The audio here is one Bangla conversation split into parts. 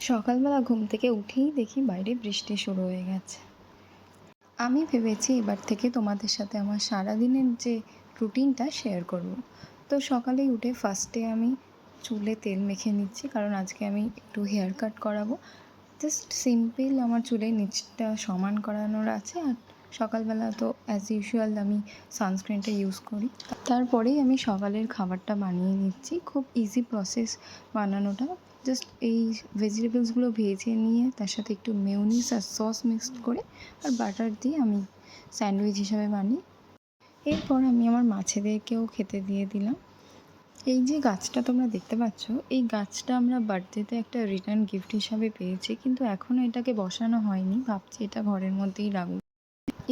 সকালবেলা ঘুম থেকে উঠেই দেখি বাইরে বৃষ্টি শুরু হয়ে গেছে। আমি ভেবেছি এবার থেকে তোমাদের সাথে আমার সারাদিনের যে রুটিনটা শেয়ার করব। তো সকালেই উঠে ফার্স্টে আমি চুলে তেল মেখে নিচ্ছি, কারণ আজকে আমি একটু হেয়ার কাট করাবো। জাস্ট সিম্পল আমার চুলের নিচটা সমান করানোর আছে। আর সকালবেলা তো অ্যাজ ইউজুয়াল আমি সানস্ক্রিনটা ইউজ করি। তারপরেই আমি সকালের খাবারটা বানিয়ে নিচ্ছি। খুব ইজি প্রসেস বানানোটা। জাস্ট এই ভেজিটেবলসগুলো ভেজে নিয়ে তার সাথে একটু মেয়োনিজ আর সস মিক্সড করে আর বাটার দিয়ে আমি স্যান্ডউইচ হিসাবে বানিয়ে এরপর আমি আমার মাছেদেরকেও খেতে দিয়ে দিলাম। এই যে গাছটা তোমরা দেখতে পাচ্ছ, এই গাছটা আমরা বার্থডেতে একটা রিটার্ন গিফট হিসাবে পেয়েছি, কিন্তু এখনও এটাকে বসানো হয়নি। ভাবছি এটা ঘরের মধ্যেই রাখবো।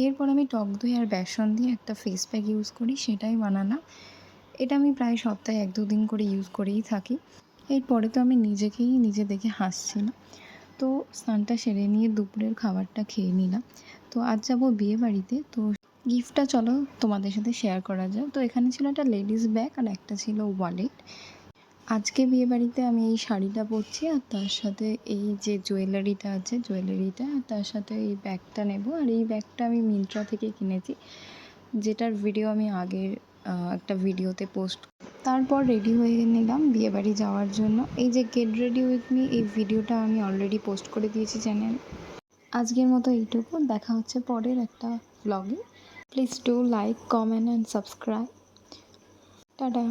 এরপর আমি টক দই আর বেসন দিয়ে একটা ফেস প্যাক ইউজ করি, সেটাই বানালাম। এটা আমি প্রায় সপ্তাহে 1-2 দিন করে ইউজ করেই থাকি। এরপরে তো আমি নিজেকেই নিজে দেখে হাসছিলাম। তো স্নানটা সেরে নিয়ে দুপুরের খাবারটা খেয়ে নিলাম। তো আজ যাবো বিয়েবাড়িতে। তো গিফটটা চলো তোমাদের সাথে শেয়ার করা যায়। তো এখানে ছিল একটা লেডিস ব্যাগ আর একটা ছিল ওয়ালেট। আজকে বিয়েবাড়িতে আমি এই শাড়িটা পরছি আর তার সাথে এই যে জুয়েলারিটা আছে, জুয়েলারিটা আর তার সাথে এই ব্যাগটা নেব। আর এই ব্যাগটা আমি মিন্ত্রা থেকে কিনেছি, যেটার ভিডিও আমি আগের একটা ভিডিওতে পোস্ট। তারপর রেডি হয়ে নিলাম বিয়েবাড়ি যাওয়ার জন্য। এই যে গেট রেডি উইথ মি, এই ভিডিওটা আমি অলরেডি পোস্ট করে দিয়েছি চ্যানেল। আজকের মতো এইটুকু। দেখা হচ্ছে পরের একটা ব্লগে। Please do like, comment and subscribe. Tata.